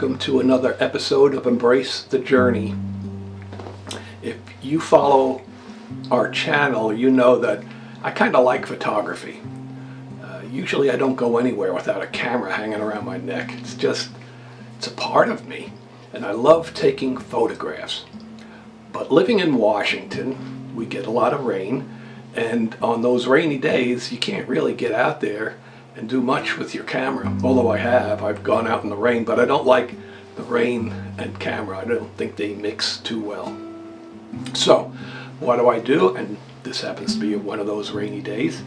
welcome to another episode of Embrace the Journey. If you follow our channel, you know that I kind of like photography. Usually I don't go anywhere without a camera hanging around my neck. It's a part of me, and I love taking photographs. But living in Washington, we get a lot of rain, and on those rainy days you can't really get out there and do much with your camera. Although I've gone out in the rain, but I don't like the rain and camera. I don't think they mix too well. So what do? And this happens to be one of those rainy days.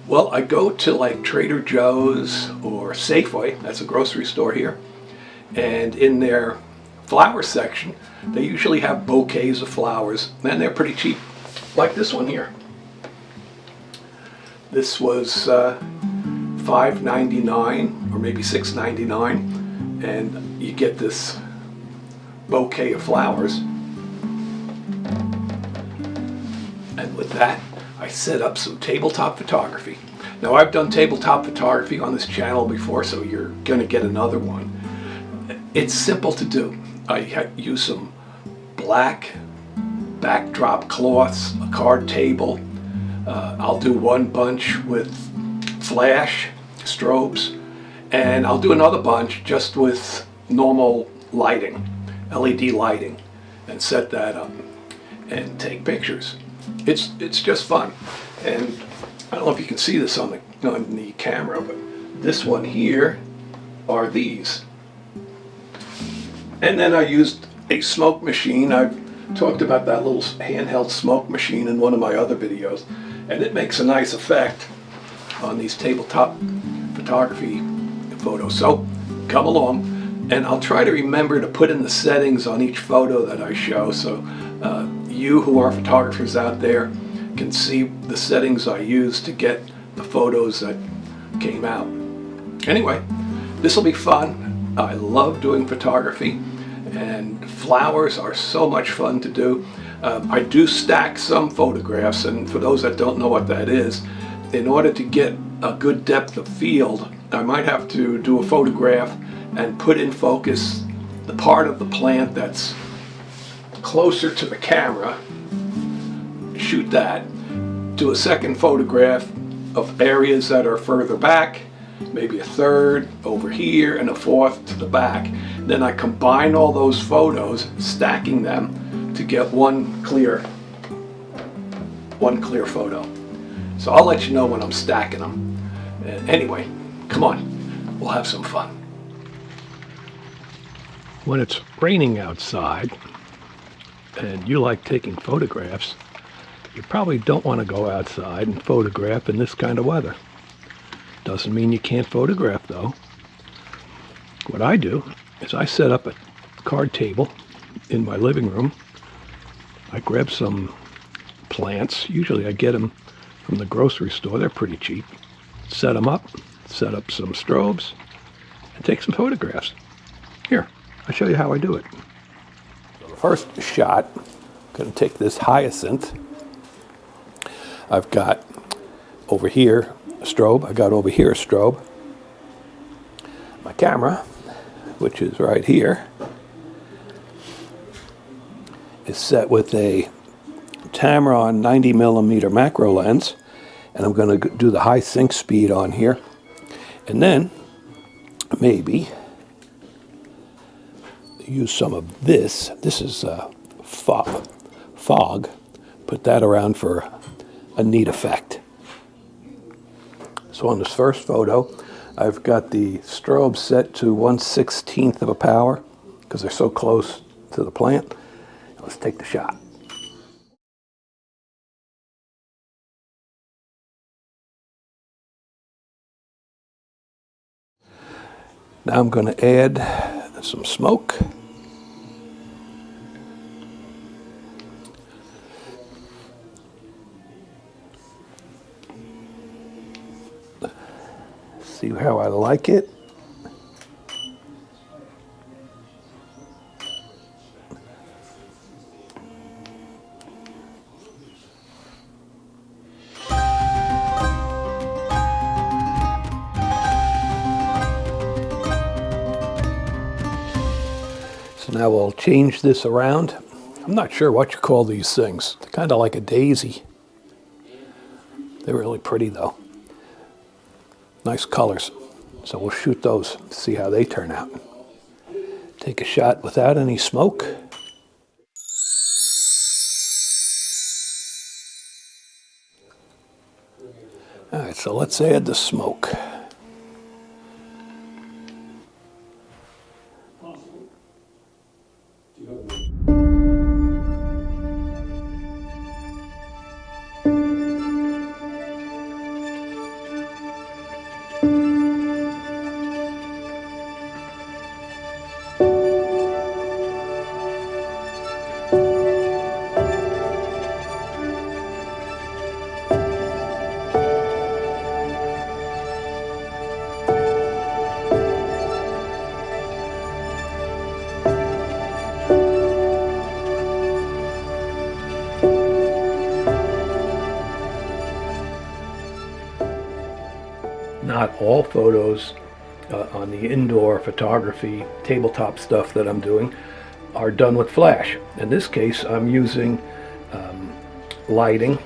Well, I go to like Trader Joe's or Safeway, that's a grocery store here, and in their flower section they usually have bouquets of flowers, and they're pretty cheap, like this one here. This was $5.99 or maybe $6.99, and you get this bouquet of flowers. And with that, I set up some tabletop photography. Now, I've done tabletop photography on this channel before, so you're gonna get another one. It's simple to do. I use some black backdrop cloths, a card table. I'll do one bunch with flash strobes, and I'll do another bunch just with normal lighting, LED lighting, and set that up and take pictures. It's just fun. And I don't know if you can see this on the camera, but this one here are these. And then I used a smoke machine. I've talked about that little handheld smoke machine in one of my other videos, and it makes a nice effect on these tabletop photography photos. So come along, and I'll try to remember to put in the settings on each photo that I show, so you who are photographers out there can see the settings I use to get the photos that came out. Anyway, this will be fun. I love doing photography, and flowers are so much fun to do. I do stack some photographs, and for those that don't know what that is, in order to get a good depth of field, I might have to do a photograph and put in focus the part of the plant that's closer to the camera, shoot that, do a second photograph of areas that are further back, maybe a third over here and a fourth to the back. Then I combine all those photos, stacking them to get one clear photo. So I'll let you know when I'm stacking them. Anyway, come on, we'll have some fun. When it's raining outside and you like taking photographs, you probably don't want to go outside and photograph in this kind of weather. Doesn't mean you can't photograph though. What I do is I set up a card table in my living room. I grab some plants. Usually I get them from the grocery store. They're pretty cheap. Set them up, set up some strobes, and take some photographs. Here, I'll show you how I do it. So the first shot, I'm going to take this hyacinth. I've got over here a strobe. I got over here a strobe. My camera, which is right here, is set with a Tamron 90mm macro lens, and I'm going to do the high sync speed on here, and then maybe use some of this. This is fog. Put that around for a neat effect. So on this first photo, I've got the strobe set to 1/16 of a power because they're so close to the plant. Let's take the shot. Now I'm going to add some smoke. See how I like it. Now we'll change this around. I'm not sure what you call these things. They're kind of like a daisy. They're really pretty though. Nice colors. So we'll shoot those, see how they turn out. Take a shot without any smoke. All right, so let's add the smoke. Not all photos on the indoor photography tabletop stuff that I'm doing are done with flash. In this case, I'm using lighting,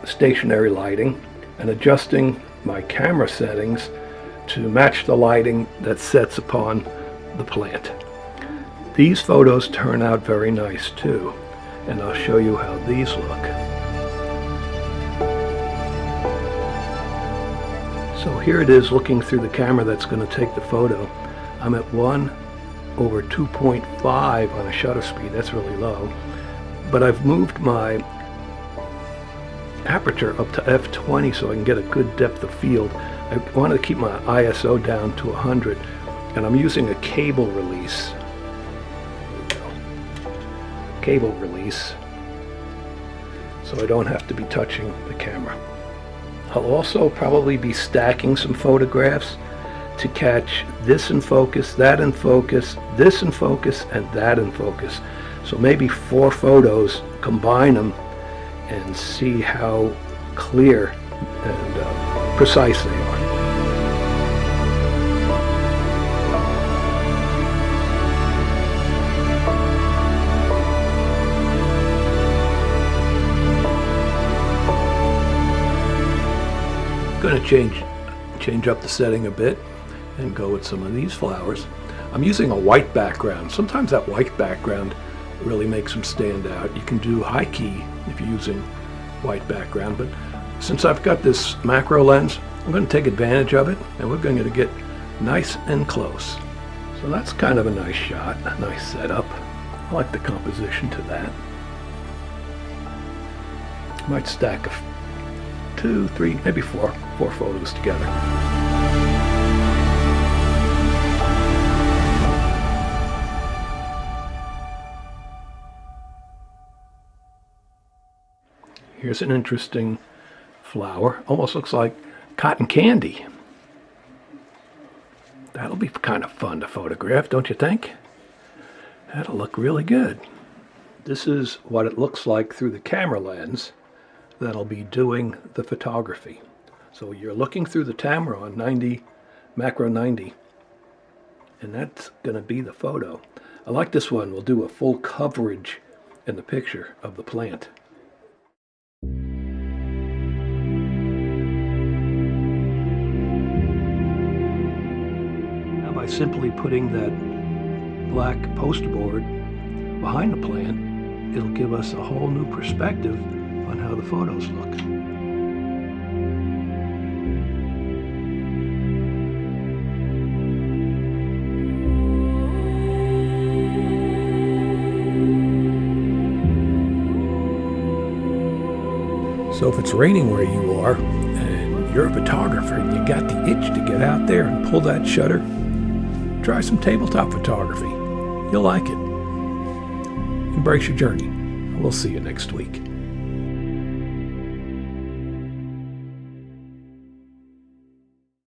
stationary lighting, and adjusting my camera settings to match the lighting that sets upon the plant. These photos turn out very nice too, and I'll show you how these look. So here it is looking through the camera that's going to take the photo. I'm at 1/2.5 on a shutter speed. That's really low. But I've moved my aperture up to f20 so I can get a good depth of field. I wanted to keep my ISO down to 100, and I'm using a cable release. Cable release, so I don't have to be touching the camera. I'll also probably be stacking some photographs to catch this in focus, that in focus, this in focus, and that in focus. So maybe 4 photos, combine them, and see how clear and precise they are. Going to change up the setting a bit and go with some of these flowers. I'm using a white background. Sometimes that white background really makes them stand out. You can do high key if you're using white background, but since I've got this macro lens, I'm going to take advantage of it, and we're going to get nice and close. So that's kind of a nice shot, a nice setup. I like the composition to that. Might stack 2, 3, maybe 4 photos together. Here's an interesting flower. Almost looks like cotton candy. That'll be kind of fun to photograph, don't you think? That'll look really good. This is what it looks like through the camera lens that'll be doing the photography. So you're looking through the Tamron 90, macro 90, and that's going to be the photo. I like this one. We'll do a full coverage in the picture of the plant. Now by simply putting that black poster board behind the plant, it'll give us a whole new perspective on how the photos look. So if it's raining where you are and you're a photographer and you got the itch to get out there and pull that shutter, try some tabletop photography. You'll like it. Embrace your journey. We'll see you next week.